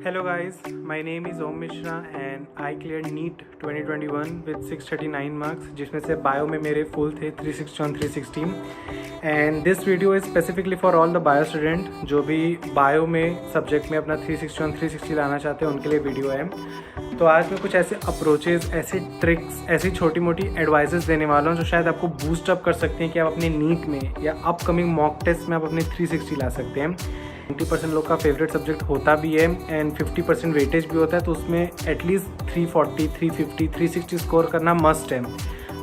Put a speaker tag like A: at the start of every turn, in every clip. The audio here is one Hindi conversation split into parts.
A: Hello guys, my name is Om Mishra and I cleared NEET 2021 with 639 marks जिसमें से बायो में मेरे फुल थे 360 on 316 and this video is specifically for all the bio student जो भी बायो में सब्जेक्ट में अपना 360 on 360 लाना चाहते हैं उनके लिए वीडियो है। तो आज मैं कुछ ऐसे अप्रोचेज़, ऐसे ट्रिक्स, ऐसी छोटी मोटी एडवाइजेस देने वाला हूँ जो शायद आपको बूस्ट अप कर सकते हैं कि आप अपने नीट में या अपकमिंग मॉक टेस्ट में आप अपने 360 ला सकते हैं। 90% लोग का फेवरेट सब्जेक्ट होता भी है एंड 50% वेटेज भी होता है, तो उसमें एटलीस्ट 340, 350, 360 स्कोर करना मस्ट है,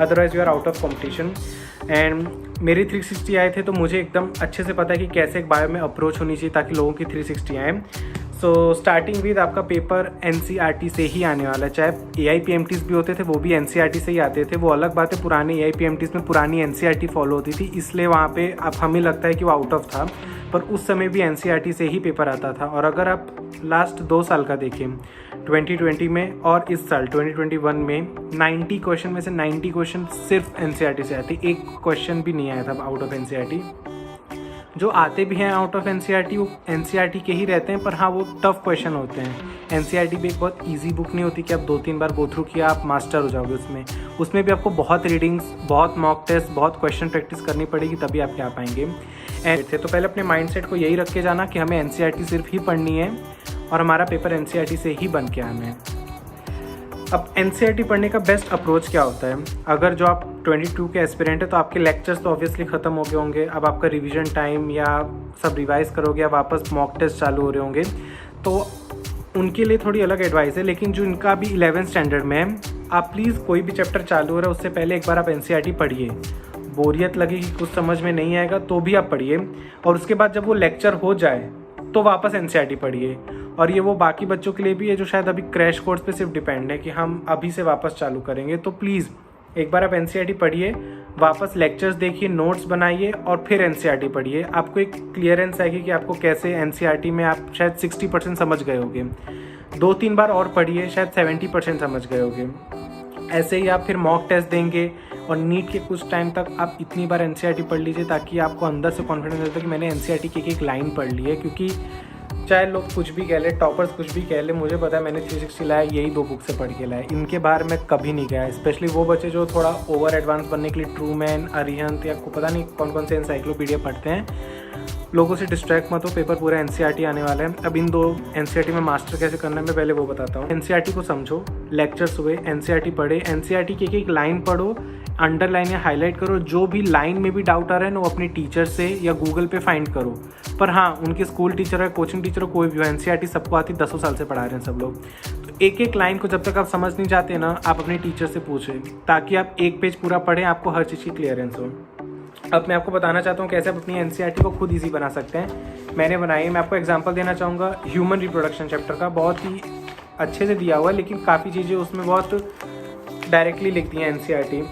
A: otherwise you are out of competition. And मेरे 360 आए थे तो मुझे एकदम अच्छे से पता है कि कैसे एक बायो में अप्रोच होनी चाहिए ताकि लोगों की 360 आए। सो स्टार्टिंग विद आपका पेपर एनसीईआरटी से ही आने वाला है। चाहे एआईपीएमटीज भी होते थे वो भी एनसीईआरटी से ही आते थे। वो अलग बात है, पुराने एआईपीएमटीज में पुरानी एनसीईआरटी फॉलो होती थी, इसलिए वहाँ पे अब हमें लगता है कि वो आउट ऑफ था, पर उस समय भी एनसीईआरटी से ही पेपर आता था। और अगर आप लास्ट 2 साल का देखें 2020 में और इस साल 2021 में 90 क्वेश्चन में से 90 क्वेश्चन सिर्फ एनसीईआरटी से आते, एक क्वेश्चन भी नहीं आया था आउट ऑफ एनसीईआरटी। जो आते भी हैं आउट ऑफ एनसीईआरटी वो एनसीईआरटी के ही रहते हैं, पर हाँ वो टफ क्वेश्चन होते हैं। एनसीईआरटी भी एक बहुत इजी बुक नहीं होती कि आप 2-3 बार गो थ्रू किया आप मास्टर हो जाओगे उसमें भी आपको बहुत रीडिंग्स, बहुत मॉक टेस्ट, बहुत क्वेश्चन प्रैक्टिस करनी पड़ेगी, तभी आप क्या पाएंगे। तो पहले अपने माइंडसेट को यही रख के जाना कि हमें एनसीईआरटी सिर्फ ही पढ़नी है और हमारा पेपर एनसीईआरटी से ही बन के आना है। अब एनसीईआरटी पढ़ने का बेस्ट अप्रोच क्या होता है? अगर जो आप 22 के एस्पिरेंट है तो आपके लेक्चर्स तो ऑब्वियसली ख़त्म हो गए होंगे, अब आपका रिवीजन टाइम या सब रिवाइज करोगे या वापस मॉक टेस्ट चालू हो रहे होंगे, तो उनके लिए थोड़ी अलग एडवाइस है। लेकिन जो इनका भी 11th स्टैंडर्ड में है, आप प्लीज़ कोई भी चैप्टर चालू हो रहा है उससे पहले एक बार आप एनसीईआरटी पढ़िए। बोरियत लगे कि कुछ समझ में नहीं आएगा तो भी आप पढ़िए, और उसके बाद जब वो लेक्चर हो जाए तो वापस एनसीईआरटी पढ़िए। और ये वो बाकी बच्चों के लिए भी है जो शायद अभी क्रैश कोर्स पे सिर्फ डिपेंड है कि हम अभी से वापस चालू करेंगे। तो प्लीज़ एक बार आप एनसीईआरटी पढ़िए, वापस लेक्चर्स देखिए, नोट्स बनाइए और फिर एनसीईआरटी पढ़िए। आपको एक क्लियरेंस आएगी कि आपको कैसे एनसीईआरटी में आप शायद 60% समझ गए होंगे। 2-3 बार और पढ़िए, शायद 70% समझ गए होंगे। ऐसे ही आप फिर मॉक टेस्ट देंगे और नीट के कुछ टाइम तक आप इतनी बार एनसीईआरटी पढ़ लीजिए ताकि आपको अंदर से कॉन्फिडेंस रहता है कि मैंने एनसीईआरटी की एक लाइन पढ़ ली है। क्योंकि चाहे लोग कुछ भी कह ले, टॉपर्स कुछ भी कह ले, मुझे पता है मैंने 360 लाया यही 2 बुक से पढ़ के लाया, इनके बाहर मैं कभी नहीं गया। स्पेशली वो बच्चे जो थोड़ा ओवर एडवांस बनने के लिए ट्रूमैन, अरिहंत या को पता नहीं कौन कौन से एनसाइक्लोपीडिया पढ़ते हैं। लोगों से डिस्ट्रैक्ट मत हो, पेपर पूरा एनसीईआरटी आने वाला है। अब इन 2 एनसीईआरटी में मास्टर कैसे करना है मैं पहले वो बताता हूँ। एनसीईआरटी को समझो, लेक्चर्स हुए, एनसीईआरटी पढ़े, एनसीईआरटी की एक लाइन पढ़ो, अंडरलाइन या हाईलाइट करो। जो भी लाइन में भी डाउट आ रहा है ना वो अपने टीचर से या गूगल पे फाइंड करो। पर हाँ, उनके स्कूल टीचर है, कोचिंग टीचर हो, कोई भी हो, एनसीईआरटी सबको आती, 10 साल से पढ़ा रहे हैं सब लोग। तो एक लाइन को जब तक आप समझ नहीं जाते ना, आप अपने टीचर से पूछें ताकि आप एक पेज पूरा पढ़ें, आपको हर चीज़ की क्लियरेंस हो। अब मैं आपको बताना चाहता हूँ कैसे आप अपनी एनसीईआरटी को खुद ईजी बना सकते हैं। मैंने बनाई, मैं आपको एग्जांपल देना चाहूँगा ह्यूमन रिप्रोडक्शन चैप्टर का। बहुत ही अच्छे से दिया हुआ है, लेकिन काफ़ी चीज़ें उसमें बहुत डायरेक्टली लिख दी है एनसीईआरटी।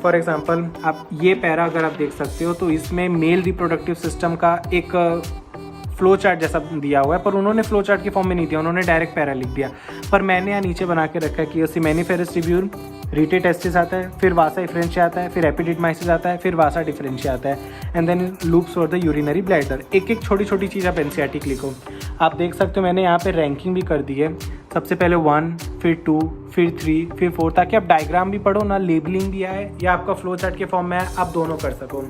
A: फॉर एग्जांपल आप ये पैरा अगर आप देख सकते हो तो इसमें मेल रिप्रोडक्टिव सिस्टम का एक फ्लो चार्ट जैसा दिया हुआ है, पर उन्होंने फ्लो चार्ट के फॉर्म में नहीं दिया, उन्होंने डायरेक्ट पैरा लिख दिया। पर मैंने यहाँ नीचे बना के रखा है कि सिमेनिफेरस ट्रिब्यूल, रीटे टेस्टिस आता है, फिर वासा इफ्रेंशिया आता है, फिर एपिडिडमाइसिस आता है, फिर वासा डिफरेंशिया आता है, and then loops for the urinary bladder. एक छोटी छोटी चीज़ आप एनसीईआरटी लिखो। आप देख सकते हो मैंने यहाँ पे रैंकिंग भी कर दी है, सबसे पहले 1, फिर 2, फिर 3, फिर 4, ताकि आप डायग्राम भी पढ़ो ना, लेबलिंग भी आए या आपका फ्लो चार्ट के फॉर्म में आए, आप दोनों कर सको।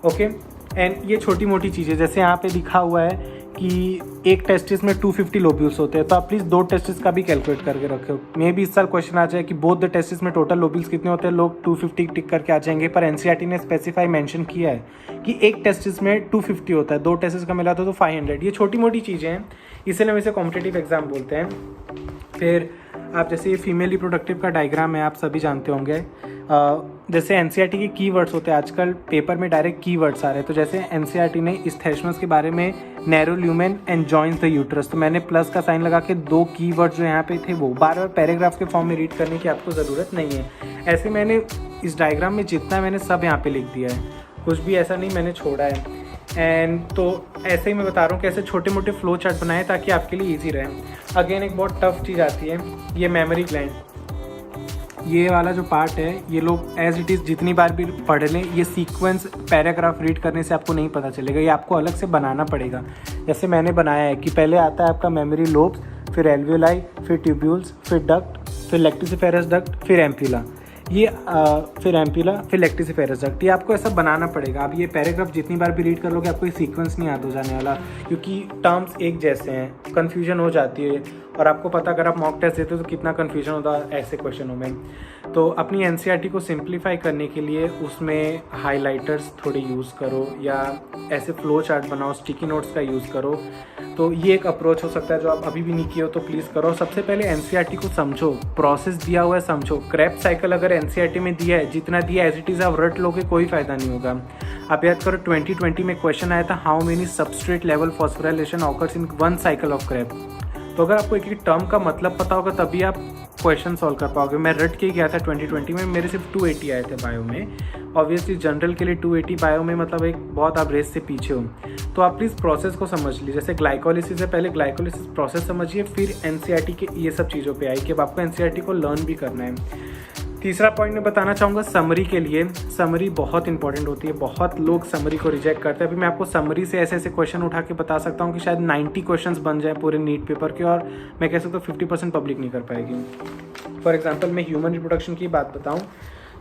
A: ओके, एंड ये छोटी मोटी चीज़ें जैसे यहाँ पे लिखा हुआ है कि एक टेस्टिस में 250 लोब्यूल्स होते हैं, तो आप प्लीज़ 2 टेस्टिस का भी कैलकुलेट करके रखो। मे भी इस साल क्वेश्चन आ जाए कि बोथ द टेस्टिस में टोटल लोब्यूल्स कितने होते हैं, लोग 250 टिक करके आ जाएंगे। पर एनसीईआरटी ने स्पेसिफाई मेंशन किया है कि एक टेस्टिस में 250 होता है, 2 टेस्टिस का मिला तो 500। ये छोटी मोटी चीज़ें हैं, इसलिए हम इसे कॉम्पिटिटिव एग्जाम बोलते हैं। फिर आप जैसे ये फीमेल रिप्रोडक्टिव का डायग्राम है, आप सभी जानते होंगे। जैसे एनसीईआरटी के कीवर्ड्स होते हैं, आजकल पेपर में डायरेक्ट कीवर्ड्स आ रहे हैं। तो जैसे एनसीईआरटी ने इस्थेशमस के बारे में narrow lumen and joins the uterus, तो मैंने प्लस का साइन लगा के 2 कीवर्ड्स जो यहाँ पे थे वो बार बार पैराग्राफ के फॉर्म में रीड करने की आपको ज़रूरत नहीं है। ऐसे मैंने इस डायग्राम में जितना मैंने सब यहाँ पे लिख दिया है, कुछ भी ऐसा नहीं मैंने छोड़ा है। एंड तो ऐसे ही मैं बता रहा हूँ कैसे छोटे मोटे फ्लो चार्ट बनाए ताकि आपके लिए ईजी रहे। अगेन एक बहुत टफ चीज़ आती है, ये मेमोरी ग्लैंड। ये वाला जो पार्ट है ये लोग एज इट इज़ जितनी बार भी पढ़ लें, ये सीक्वेंस पैराग्राफ रीड करने से आपको नहीं पता चलेगा, ये आपको अलग से बनाना पड़ेगा। जैसे मैंने बनाया है कि पहले आता है आपका मेमोरी लोब्स, फिर एल्वियोलाई, फिर ट्यूब्यूल्स, फिर डक्ट, फिर लेक्टिसिफेरस डक्ट, फिर एम्प्यूला। ये फिर एम्प्यूला, फिर लेक्टिसिफेरस डक्ट। ये आपको ऐसा बनाना पड़ेगा। आप ये पैराग्राफ जितनी बार भी रीड कर लोगे आपको ये सीक्वेंस नहीं याद हो जाने वाला, क्योंकि टर्म्स एक जैसे हैं, कन्फ्यूजन हो जाती है। और आपको पता अगर आप मॉक टेस्ट देते हो तो कितना कन्फ्यूजन होता है ऐसे क्वेश्चनों में। तो अपनी एनसीईआरटी को सिंप्लीफाई करने के लिए उसमें हाइलाइटर्स थोड़े यूज़ करो, या ऐसे फ्लो चार्ट बनाओ, स्टिकी नोट्स का यूज़ करो। तो ये एक अप्रोच हो सकता है जो आप अभी भी नहीं किए हो तो प्लीज़ करो। सबसे पहले एनसीईआरटी को समझो, प्रोसेस दिया हुआ है समझो। क्रेब्स साइकिल अगर एनसीईआरटी में दिया है, जितना दिया एज इट इज़ आप रट लोगे, कोई फ़ायदा नहीं होगा। आप याद करो 2020 में क्वेश्चन आया था, how many substrate level phosphorylation occurs in one cycle of Krebs. तो अगर आपको एक एक टर्म का मतलब पता होगा तभी आप क्वेश्चन सॉल्व कर पाओगे। मैं रट के गया था 2020 में, मेरे सिर्फ 280 आए थे बायो में। ऑब्वियसली जनरल के लिए 280 बायो में मतलब एक बहुत आप रेस से पीछे हो। तो आप प्लीज़ प्रोसेस को समझ लीजिए। जैसे ग्लाइकोलिसिस है, पहले ग्लाइकोलिसिस प्रोसेस समझिए, फिर एनसीईआरटी के ये सब चीज़ों पे आई कि अब आपको एनसीईआरटी को लर्न भी करना है। तीसरा पॉइंट मैं बताना चाहूँगा समरी के लिए। समरी बहुत इंपॉर्टेंट होती है, बहुत लोग समरी को रिजेक्ट करते हैं। अभी मैं आपको समरी से ऐसे ऐसे क्वेश्चन उठा के बता सकता हूँ कि शायद 90 क्वेश्चंस बन जाए पूरे नीट पेपर के, और मैं कह सकता हूँ 50% पब्लिक नहीं कर पाएगी। फॉर एग्जांपल मैं ह्यूमन रिप्रोडक्शन की बात बताऊँ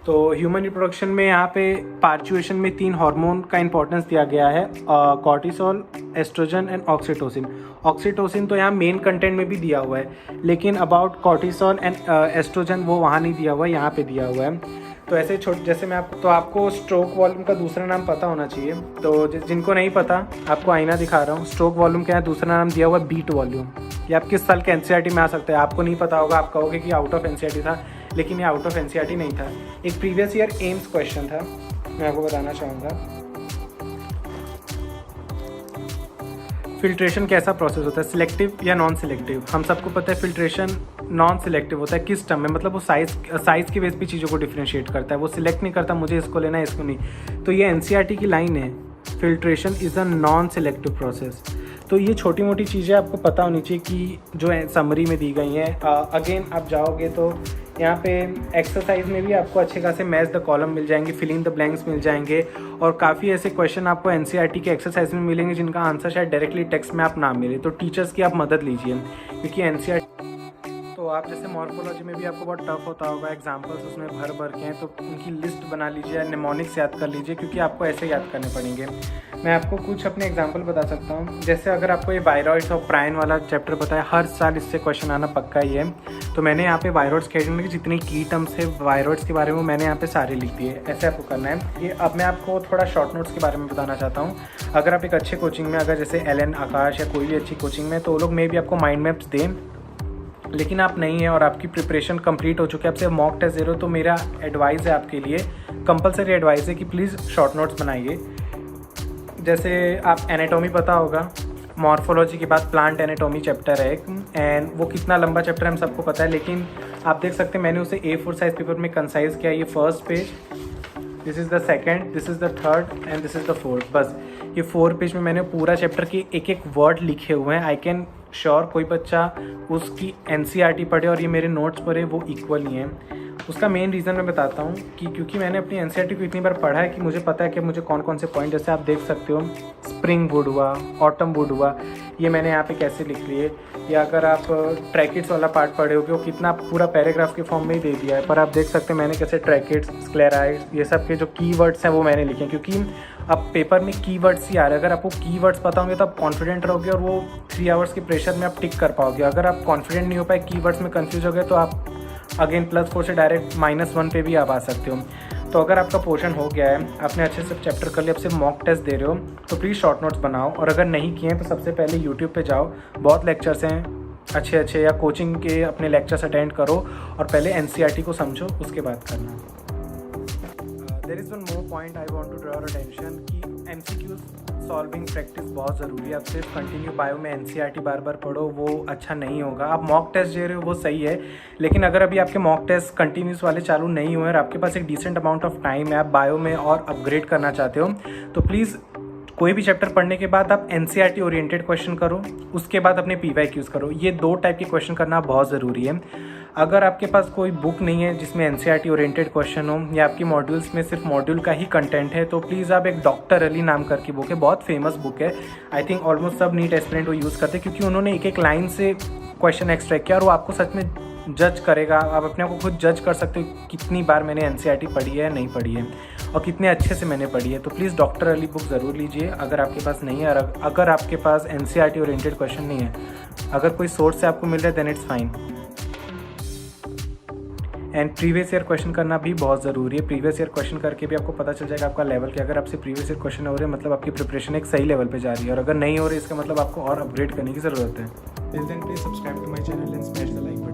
A: तो ह्यूमन रिप्रोडक्शन में यहाँ पे पार्चुएशन में 3 हार्मोन का इंपॉर्टेंस दिया गया है, cortisol, oestrogen and oxytocin. Oxytocin तो यहाँ मेन कंटेंट में भी दिया हुआ है, लेकिन अबाउट कॉर्टिसोल एंड एस्ट्रोजन वो वहाँ नहीं दिया हुआ है, यहाँ पे दिया हुआ है। तो ऐसे जैसे मैं आपको स्ट्रोक वॉल्यूम का दूसरा नाम पता होना चाहिए। तो जिनको नहीं पता आपको आईना दिखा रहा हूँ, स्ट्रोक वॉल्यूम का दूसरा नाम दिया हुआ है बीट वॉल्यूम। ये आप किस साल के एनसीईआरटी में आ सकता है, आपको नहीं पता होगा, आप कहोगे कि आउट ऑफ एनसीईआरटी था, लेकिन ये आउट ऑफ एनसीईआरटी नहीं था। एक प्रीवियस ईयर एम्स क्वेश्चन था, मैं आपको बताना चाहूँगा। फिल्ट्रेशन कैसा प्रोसेस होता है, सिलेक्टिव या नॉन सिलेक्टिव। हम सबको पता है फिल्ट्रेशन नॉन सिलेक्टिव होता है। किस टर्म में, मतलब वो साइज़ के बेस पे चीज़ों को डिफरेंशिएट करता है, वो सिलेक्ट नहीं करता मुझे इसको लेना है इसको नहीं। तो ये एनसीईआरटी की लाइन है, filtration is a non selective process. तो ये छोटी मोटी चीज़ें आपको पता होनी चाहिए कि जो समरी में दी गई हैं। अगेन आप जाओगे तो यहाँ पे एक्सरसाइज में भी आपको अच्छे खासे मैच द कॉलम मिल जाएंगे, फिल इन द ब्लैंक्स मिल जाएंगे, और काफ़ी ऐसे क्वेश्चन आपको एनसीईआरटी के एक्सरसाइज में मिलेंगे जिनका आंसर शायद डायरेक्टली टेक्स्ट में आप ना मिले। तो टीचर्स की आप मदद लीजिए, क्योंकि एनसीईआरटी तो आप जैसे मॉर्फोलॉजी में भी आपको बहुत टफ होता होगा, एग्जाम्पल्स उसमें भर के हैं, तो उनकी लिस्ट बना लीजिए, निमोनिक्स याद कर लीजिए, क्योंकि आपको ऐसे याद करने पड़ेंगे। मैं आपको कुछ अपने एग्जांपल बता सकता हूँ। जैसे अगर आपको ये वायरॉइड्स और प्राइन वाला चैप्टर बताया, हर साल इससे क्वेश्चन आना पक्का ही है। तो मैंने यहाँ पे वायरॉइड्स के जितने की टर्म्स है वायरॉइड्स के बारे में मैंने यहाँ पे सारे लिख दिए। ऐसे आपको करना है। ये अब मैं आपको थोड़ा शॉर्ट नोट्स के बारे में बताना चाहता हूँ। अगर आप एक अच्छे कोचिंग में, अगर जैसे LN आकाश या कोई भी अच्छी कोचिंग में, तो लोग मे भी आपको माइंड मैप्स दें, लेकिन आप नहीं हैं और आपकी प्रिपरेशन कंप्लीट हो चुकी है, आपसे मॉक टेस्ट दे रहे हो, तो मेरा एडवाइस है आपके लिए, कंपलसरी एडवाइस है कि प्लीज़ शॉर्ट नोट्स बनाइए। जैसे आप एनाटॉमी पता होगा, मॉर्फोलॉजी के बाद प्लांट एनाटॉमी चैप्टर है एक, एंड वो कितना लंबा चैप्टर है हम सबको पता है, लेकिन आप देख सकते हैं मैंने उसे A4 साइज पेपर में कंसाइज किया। ये first page, this is the second, this is the third and this is the fourth. बस ये 4 पेज में मैंने पूरा चैप्टर के एक एक वर्ड लिखे हुए हैं। आई कैन श्योर कोई बच्चा उसकी एनसीईआरटी पढ़े और ये मेरे नोट्स पढ़े, वो इक्वल ही हैं। उसका मेन रीज़न मैं बताता हूँ कि क्योंकि मैंने अपनी एनसीईआरटी को इतनी बार पढ़ा है कि मुझे पता है कि मुझे कौन कौन से पॉइंट, जैसे आप देख सकते हो स्प्रिंग वुड हुआ, ऑटम वुड हुआ, ये मैंने यहाँ पे कैसे लिख लिए। या अगर आप ट्रैकिड्स वाला पार्ट पढ़े होगे, वो कितना पूरा पैराग्राफ के फॉर्म में ही दे दिया है, पर आप देख सकते हैं मैंने कैसे ट्रैकिड्स, स्क्लेराइड्स, ये सब के जो कीवर्ड्स हैं वो मैंने लिखे हैं, क्योंकि अब पेपर में कीवर्ड्स ही आ रहे हैं। अगर आपको कीवर्ड्स पता होंगे तो आप कॉन्फिडेंट रहोगे और वो 3 आवर्स के प्रेशर में आप टिक कर पाओगे। अगर आप कॉन्फिडेंट नहीं हो पाए, कीवर्ड्स में कंफ्यूज हो गए, तो आप अगेन +4 से डायरेक्ट -1 पे भी आप आ सकते हो। तो अगर आपका पोर्शन हो गया है, आपने अच्छे से चैप्टर कर लिया, अब सिर्फ मॉक टेस्ट दे रहे हो, तो प्लीज़ शॉर्ट नोट्स बनाओ। और अगर नहीं किए हैं तो सबसे पहले यूट्यूब पे जाओ, बहुत लेक्चर्स हैं अच्छे अच्छे, या कोचिंग के अपने लेक्चर्स अटेंड करो और पहले एनसीईआरटी को समझो, उसके बाद करना। There is one more point I want to draw your attention कि एमसीक्यूज सॉल्विंग प्रैक्टिस बहुत ज़रूरी है। आप सिर्फ कंटिन्यू बायो में एनसीईआरटी बार बार पढ़ो, वो अच्छा नहीं होगा। आप मॉक टेस्ट दे रहे हो वो सही है, लेकिन अगर अभी आपके मॉक टेस्ट कंटिन्यूस वाले चालू नहीं हुए और आपके पास एक डिसेंट अमाउंट ऑफ टाइम है, आप बायो में और अपग्रेड करना चाहते हो, तो प्लीज़ कोई भी चैप्टर पढ़ने के बाद आप एनसीईआरटी ओरिएंटेड क्वेश्चन करो, उसके बाद अपने PYQs करो। ये 2 टाइप के क्वेश्चन करना बहुत ज़रूरी है। अगर आपके पास कोई बुक नहीं है जिसमें एनसीईआरटी ओरिएंटेड क्वेश्चन हो, या आपकी मॉड्यूल्स में सिर्फ मॉड्यूल का ही कंटेंट है, तो प्लीज़ आप एक डॉक्टर अली नाम करके बुक है, बहुत फेमस बुक है। आई थिंक ऑलमोस्ट सब नीट एस्पिरेंट वो यूज़ करते हैं, क्योंकि उन्होंने एक एक लाइन से क्वेश्चन एक्स्ट्रा किया, और वो आपको सच में जज करेगा। आप अपने आप को खुद जज कर सकते हो कितनी बार मैंने एनसीईआरटी पढ़ी है, नहीं पढ़ी है, और कितने अच्छे से मैंने पढ़ी है। तो प्लीज़ डॉक्टर अली बुक ज़रूर लीजिए अगर आपके पास नहीं है, और अगर आपके पास एनसीईआरटी ओरिएंटेड क्वेश्चन नहीं है, अगर कोई सोर्स से आपको मिल रहा है then it's fine. And previous year question करना भी बहुत ज़रूरी है। प्रीवियस ईयर क्वेश्चन करके भी आपको पता चल जाएगा आपका लेवल क्या। अगर आपसे प्रीवियस ईयर क्वेश्चन हो रहे हैं मतलब आपकी प्रिपरेशन एक सही लेवल पे जा रही है, और अगर नहीं हो रही इसका मतलब आपको और अपग्रेड करने की ज़रूरत है। Till then please subscribe to my channel and smash the like button.